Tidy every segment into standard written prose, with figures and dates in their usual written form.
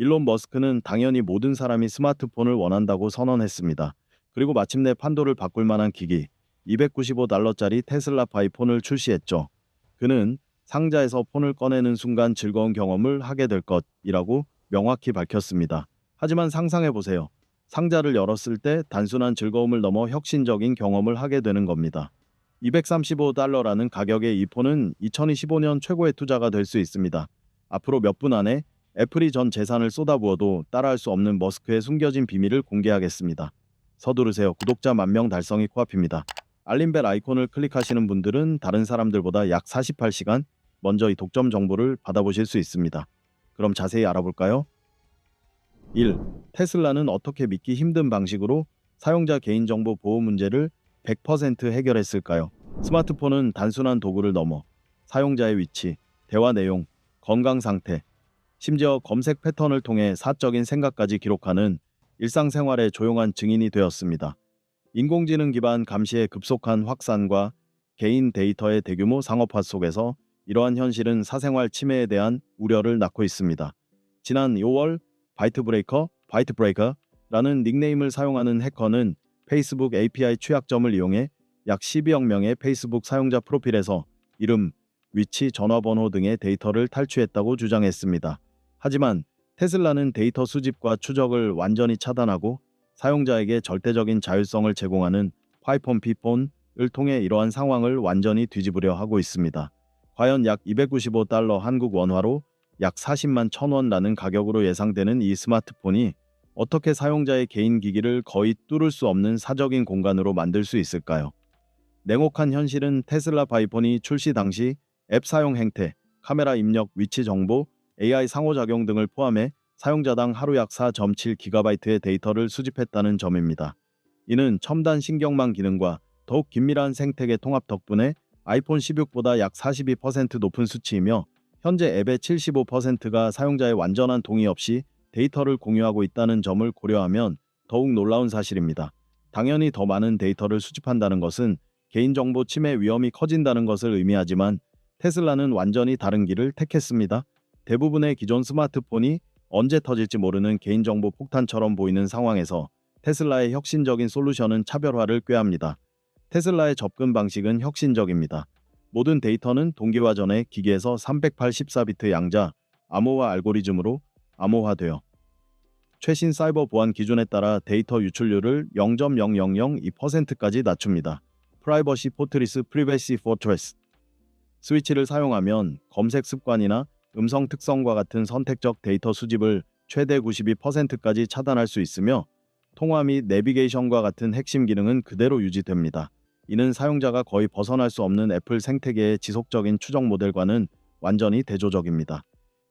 일론 머스크는 당연히 모든 사람이 스마트폰을 원한다고 선언했습니다. 그리고 마침내 판도를 바꿀 만한 기기, $295짜리 테슬라 파이폰을 출시했죠. 그는 상자에서 폰을 꺼내는 순간 즐거운 경험을 하게 될 것이라고 명확히 밝혔습니다. 하지만 상상해보세요. 상자를 열었을 때 단순한 즐거움을 넘어 혁신적인 경험을 하게 되는 겁니다. $235라는 가격의 이 폰은 2025년 최고의 투자가 될 수 있습니다. 앞으로 몇 분 안에 애플이 전 재산을 쏟아부어도 따라할 수 없는 머스크의 숨겨진 비밀을 공개하겠습니다. 서두르세요. 구독자 10,000명 달성이 코앞입니다. 알림벨 아이콘을 클릭하시는 분들은 다른 사람들보다 약 48시간 먼저 이 독점 정보를 받아보실 수 있습니다. 그럼 자세히 알아볼까요? 1. 테슬라는 어떻게 믿기 힘든 방식으로 사용자 개인정보 보호 문제를 100% 해결했을까요? 스마트폰은 단순한 도구를 넘어 사용자의 위치, 대화 내용, 건강 상태, 심지어 검색 패턴을 통해 사적인 생각까지 기록하는 일상생활의 조용한 증인이 되었습니다. 인공지능 기반 감시의 급속한 확산과 개인 데이터의 대규모 상업화 속에서 이러한 현실은 사생활 침해에 대한 우려를 낳고 있습니다. 지난 5월 바이트 브레이커라는 닉네임을 사용하는 해커는 페이스북 API 취약점을 이용해 약 12억 명의 페이스북 사용자 프로필에서 이름, 위치, 전화번호 등의 데이터를 탈취했다고 주장했습니다. 하지만 테슬라는 데이터 수집과 추적을 완전히 차단하고 사용자에게 절대적인 자율성을 제공하는 파이폰 P폰을 통해 이러한 상황을 완전히 뒤집으려 하고 있습니다. 과연 약 $295 한국 원화로 약 40만 1,000원라는 가격으로 예상되는 이 스마트폰이 어떻게 사용자의 개인 기기를 거의 뚫을 수 없는 사적인 공간으로 만들 수 있을까요? 냉혹한 현실은 테슬라 파이폰이 출시 당시 앱 사용 행태, 카메라 입력, 위치 정보, AI 상호작용 등을 포함해 사용자당 하루 약 4.7GB의 데이터를 수집했다는 점입니다. 이는 첨단 신경망 기능과 더욱 긴밀한 생태계 통합 덕분에 아이폰 16보다 약 42% 높은 수치이며 현재 앱의 75%가 사용자의 완전한 동의 없이 데이터를 공유하고 있다는 점을 고려하면 더욱 놀라운 사실입니다. 당연히 더 많은 데이터를 수집한다는 것은 개인정보 침해 위험이 커진다는 것을 의미하지만 테슬라는 완전히 다른 길을 택했습니다. 대부분의 기존 스마트폰이 언제 터질지 모르는 개인정보 폭탄처럼 보이는 상황에서 테슬라의 혁신적인 솔루션은 차별화를 꾀합니다. 테슬라의 접근 방식은 혁신적입니다. 모든 데이터는 동기화 전에 기기에서 384비트 양자 암호화 알고리즘으로 암호화되어 최신 사이버 보안 기준에 따라 데이터 유출률을 0.0002%까지 낮춥니다. 프라이버시 포트리스 프리베시 포트레스 스위치를 사용하면 검색 습관이나 음성 특성과 같은 선택적 데이터 수집을 최대 92%까지 차단할 수 있으며 통화 및 내비게이션과 같은 핵심 기능은 그대로 유지됩니다. 이는 사용자가 거의 벗어날 수 없는 애플 생태계의 지속적인 추적 모델과는 완전히 대조적입니다.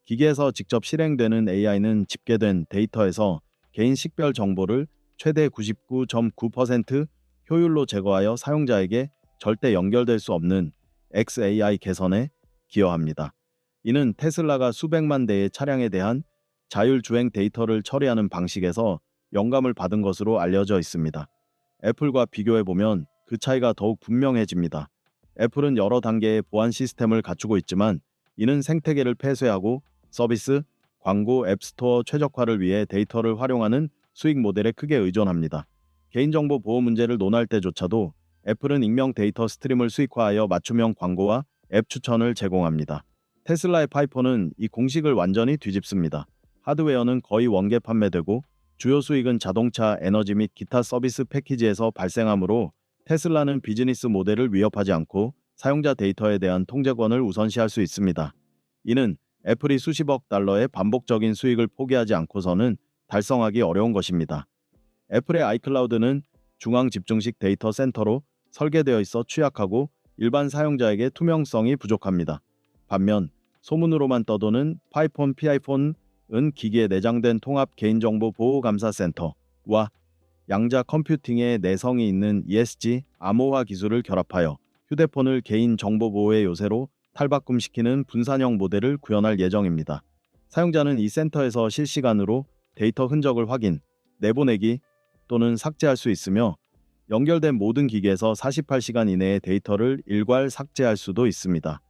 기기에서 직접 실행되는 AI는 집계된 데이터에서 개인 식별 정보를 최대 99.9% 효율로 제거하여 사용자에게 절대 연결될 수 없는 XAI 개선에 기여합니다. 이는 테슬라가 수백만 대의 차량에 대한 자율주행 데이터를 처리하는 방식에서 영감을 받은 것으로 알려져 있습니다. 애플과 비교해보면 그 차이가 더욱 분명해집니다. 애플은 여러 단계의 보안 시스템을 갖추고 있지만 이는 생태계를 폐쇄하고 서비스, 광고, 앱스토어 최적화를 위해 데이터를 활용하는 수익 모델에 크게 의존합니다. 개인정보 보호 문제를 논할 때조차도 애플은 익명 데이터 스트림을 수익화하여 맞춤형 광고와 앱 추천을 제공합니다. 테슬라의 파이폰은 이 공식을 완전히 뒤집습니다. 하드웨어는 거의 원개 판매되고 주요 수익은 자동차, 에너지 및 기타 서비스 패키지에서 발생하므로 테슬라는 비즈니스 모델을 위협하지 않고 사용자 데이터에 대한 통제권을 우선시할 수 있습니다. 이는 애플이 수십억 달러의 반복적인 수익을 포기하지 않고서는 달성하기 어려운 것입니다. 애플의 아이클라우드는 중앙 집중식 데이터 센터로 설계되어 있어 취약하고 일반 사용자에게 투명성이 부족합니다. 반면 소문으로만 떠도는 파이폰 Pi폰은 기기에 내장된 통합 개인정보 보호감사센터와 양자 컴퓨팅의 내성이 있는 ESG 암호화 기술을 결합하여 휴대폰을 개인 정보 보호의 요새로 탈바꿈시키는 분산형 모델을 구현할 예정입니다. 사용자는 이 센터에서 실시간으로 데이터 흔적을 확인, 내보내기 또는 삭제할 수 있으며 연결된 모든 기기에서 48시간 이내에 데이터를 일괄 삭제할 수도 있습니다.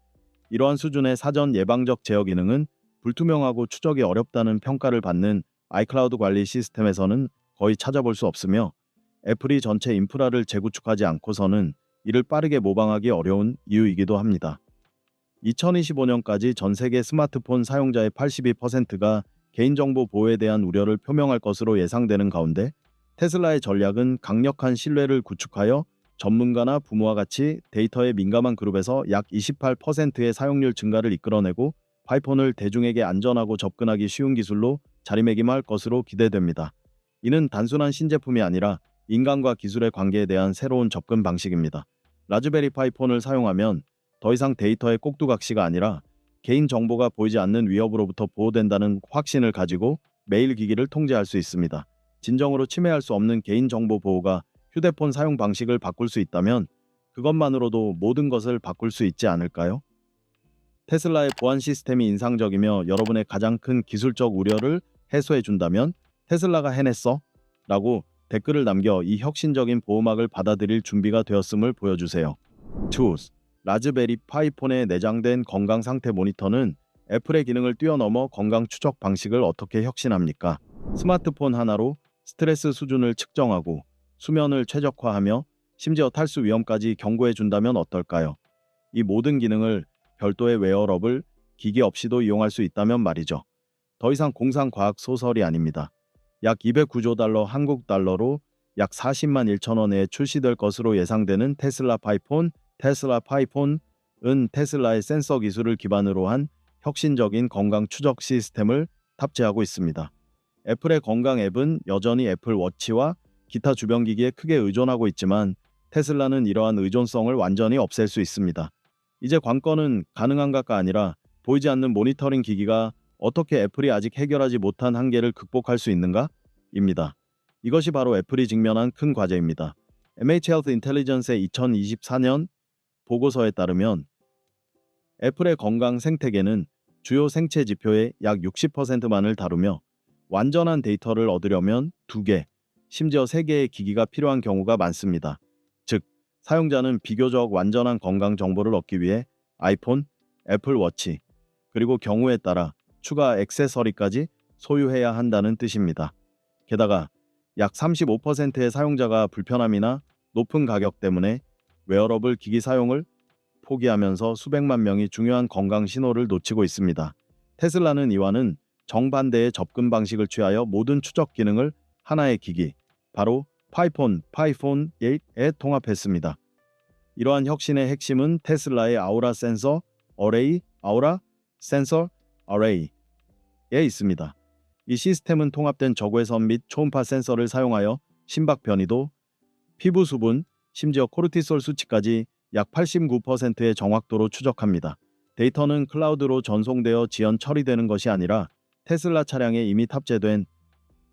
이러한 수준의 사전 예방적 제어 기능은 불투명하고 추적이 어렵다는 평가를 받는 아이클라우드 관리 시스템에서는 거의 찾아볼 수 없으며 애플이 전체 인프라를 재구축하지 않고서는 이를 빠르게 모방하기 어려운 이유이기도 합니다. 2025년까지 전 세계 스마트폰 사용자의 82%가 개인정보 보호에 대한 우려를 표명할 것으로 예상되는 가운데 테슬라의 전략은 강력한 신뢰를 구축하여 전문가나 부모와 같이 데이터에 민감한 그룹에서 약 28%의 사용률 증가를 이끌어내고 파이폰을 대중에게 안전하고 접근하기 쉬운 기술로 자리매김할 것으로 기대됩니다. 이는 단순한 신제품이 아니라 인간과 기술의 관계에 대한 새로운 접근 방식입니다. 라즈베리 파이폰을 사용하면 더 이상 데이터의 꼭두각시가 아니라 개인 정보가 보이지 않는 위협으로부터 보호된다는 확신을 가지고 매일 기기를 통제할 수 있습니다. 진정으로 침해할 수 없는 개인정보 보호가 휴대폰 사용 방식을 바꿀 수 있다면 그것만으로도 모든 것을 바꿀 수 있지 않을까요? 테슬라의 보안 시스템이 인상적이며 여러분의 가장 큰 기술적 우려를 해소해 준다면 테슬라가 해냈어? 라고 댓글을 남겨 이 혁신적인 보호막을 받아들일 준비가 되었음을 보여주세요. 2. 라즈베리 파이폰에 내장된 건강 상태 모니터는 애플의 기능을 뛰어넘어 건강 추적 방식을 어떻게 혁신합니까? 스마트폰 하나로 스트레스 수준을 측정하고 수면을 최적화하며 심지어 탈수 위험까지 경고해 준다면 어떨까요? 이 모든 기능을 별도의 웨어러블 기기 없이도 이용할 수 있다면 말이죠. 더 이상 공상 과학 소설이 아닙니다. 약 209조 달러 한국 달러로 약 40만 1천 원에 출시될 것으로 예상되는 테슬라 파이폰은 테슬라의 센서 기술을 기반으로 한 혁신적인 건강 추적 시스템을 탑재하고 있습니다. 애플의 건강 앱은 여전히 애플 워치와 기타 주변 기기에 크게 의존하고 있지만 테슬라는 이러한 의존성을 완전히 없앨 수 있습니다. 이제 관건은 가능한가가 아니라 보이지 않는 모니터링 기기가 어떻게 애플이 아직 해결하지 못한 한계를 극복할 수 있는가? 입니다. 이것이 바로 애플이 직면한 큰 과제입니다. MH Health Intelligence의 2024년 보고서에 따르면 애플의 건강 생태계는 주요 생체 지표의 약 60%만을 다루며 완전한 데이터를 얻으려면 2개, 심지어 3개의 기기가 필요한 경우가 많습니다. 즉, 사용자는 비교적 완전한 건강 정보를 얻기 위해 아이폰, 애플 워치, 그리고 경우에 따라 추가 액세서리까지 소유해야 한다는 뜻입니다. 게다가 약 35%의 사용자가 불편함이나 높은 가격 때문에 웨어러블 기기 사용을 포기하면서 수백만 명이 중요한 건강 신호를 놓치고 있습니다. 테슬라는 이와는 정반대의 접근 방식을 취하여 모든 추적 기능을 하나의 기기, 바로 파이폰 8에 통합했습니다. 이러한 혁신의 핵심은 테슬라의 아우라 센서 어레이에 있습니다. 이 시스템은 통합된 적외선 및 초음파 센서를 사용하여 심박 변이도, 피부 수분, 심지어 코르티솔 수치까지 약 89%의 정확도로 추적합니다. 데이터는 클라우드로 전송되어 지연 처리되는 것이 아니라 테슬라 차량에 이미 탑재된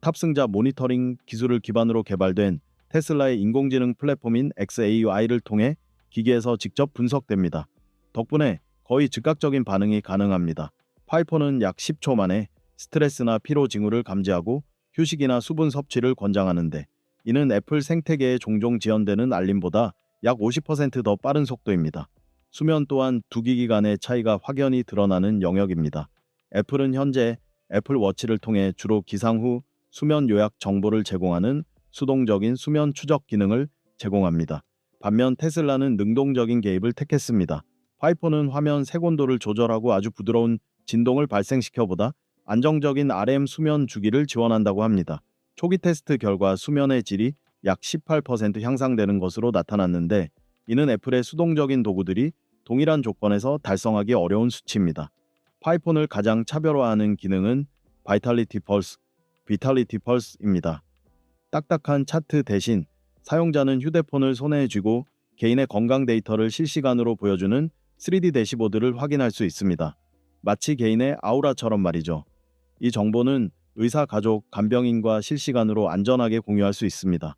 탑승자 모니터링 기술을 기반으로 개발된 테슬라의 인공지능 플랫폼인 xAI를 통해 기기에서 직접 분석됩니다. 덕분에 거의 즉각적인 반응이 가능합니다. 파이폰은 약 10초 만에 스트레스나 피로 징후를 감지하고 휴식이나 수분 섭취를 권장하는데 이는 애플 생태계에 종종 지연되는 알림보다 약 50% 더 빠른 속도입니다. 수면 또한 두 기기 간의 차이가 확연히 드러나는 영역입니다. 애플은 현재 애플 워치를 통해 주로 기상 후 수면 요약 정보를 제공하는 수동적인 수면 추적 기능을 제공합니다. 반면 테슬라는 능동적인 개입을 택했습니다. 파이폰은 화면 색온도를 조절하고 아주 부드러운 진동을 발생시켜보다 안정적인 RM 수면 주기를 지원한다고 합니다. 초기 테스트 결과 수면의 질이 약 18% 향상되는 것으로 나타났는데 이는 애플의 수동적인 도구들이 동일한 조건에서 달성하기 어려운 수치입니다. 파이폰을 가장 차별화하는 기능은 비탈리티 펄스입니다. 딱딱한 차트 대신 사용자는 휴대폰을 손에 쥐고 개인의 건강 데이터를 실시간으로 보여주는 3D 대시보드를 확인할 수 있습니다. 마치 개인의 아우라처럼 말이죠. 이 정보는 의사, 가족, 간병인과 실시간으로 안전하게 공유할 수 있습니다.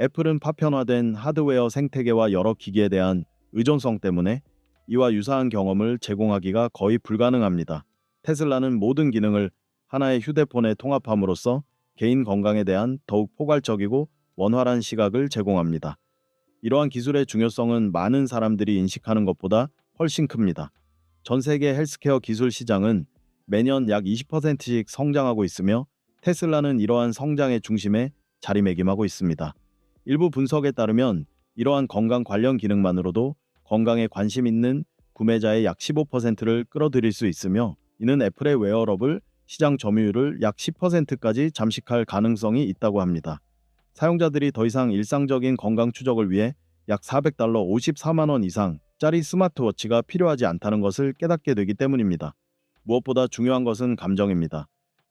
애플은 파편화된 하드웨어 생태계와 여러 기기에 대한 의존성 때문에 이와 유사한 경험을 제공하기가 거의 불가능합니다. 테슬라는 모든 기능을 하나의 휴대폰에 통합함으로써 개인 건강에 대한 더욱 포괄적이고 원활한 시각을 제공합니다. 이러한 기술의 중요성은 많은 사람들이 인식하는 것보다 훨씬 큽니다. 전 세계 헬스케어 기술 시장은 매년 약 20%씩 성장하고 있으며 테슬라는 이러한 성장의 중심에 자리매김하고 있습니다. 일부 분석에 따르면 이러한 건강 관련 기능만으로도 건강에 관심 있는 구매자의 약 15%를 끌어들일 수 있으며, 이는 애플의 웨어러블 시장 점유율을 약 10%까지 잠식할 가능성이 있다고 합니다. 사용자들이 더 이상 일상적인 건강 추적을 위해 약 $400 54만 원 이상짜리 스마트워치가 필요하지 않다는 것을 깨닫게 되기 때문입니다. 무엇보다 중요한 것은 감정입니다.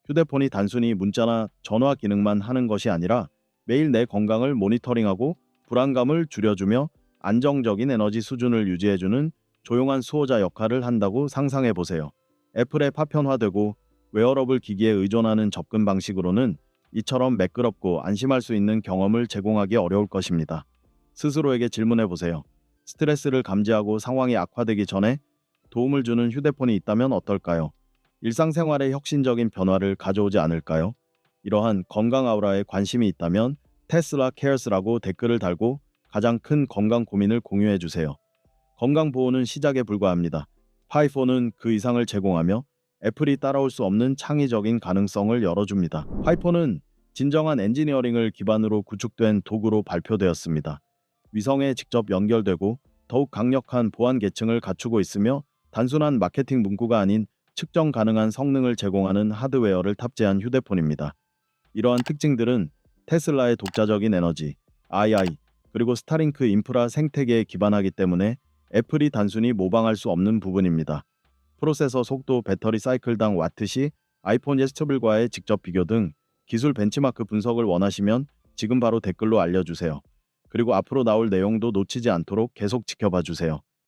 휴대폰이 단순히 문자나 전화 기능만 하는 것이 아니라 매일 내 건강을 모니터링하고 불안감을 줄여주며 안정적인 에너지 수준을 유지해주는 조용한 수호자 역할을 한다고 상상해 보세요. 애플에 파편화되고 웨어러블 기기에 의존하는 접근 방식으로는 이처럼 매끄럽고 안심할 수 있는 경험을 제공하기 어려울 것입니다. 스스로에게 질문해 보세요. 스트레스를 감지하고 상황이 악화되기 전에 도움을 주는 휴대폰이 있다면 어떨까요? 일상생활에 혁신적인 변화를 가져오지 않을까요? 이러한 건강 아우라에 관심이 있다면 테슬라 케어스라고 댓글을 달고 가장 큰 건강 고민을 공유해 주세요. 건강 보호는 시작에 불과합니다. 파이폰은 그 이상을 제공하며 애플이 따라올 수 없는 창의적인 가능성을 열어줍니다. 파이폰은 진정한 엔지니어링을 기반으로 구축된 도구로 발표되었습니다. 위성에 직접 연결되고 더욱 강력한 보안 계층을 갖추고 있으며, 단순한 마케팅 문구가 아닌 측정 가능한 성능을 제공하는 하드웨어를 탑재한 휴대폰입니다. 이러한 특징들은 테슬라의 독자적인 에너지, AI, 그리고 스타링크 인프라 생태계에 기반하기 때문에 애플이 단순히 모방할 수 없는 부분입니다. 프로세서 속도, 배터리 사이클당 와트시, 아이폰 예스터빌과의 직접 비교 등 기술 벤치마크 분석을 원하시면 지금 바로 댓글로 알려주세요. 그리고 앞으로 나올 내용도 놓치지 않도록 계속 지켜봐 주세요.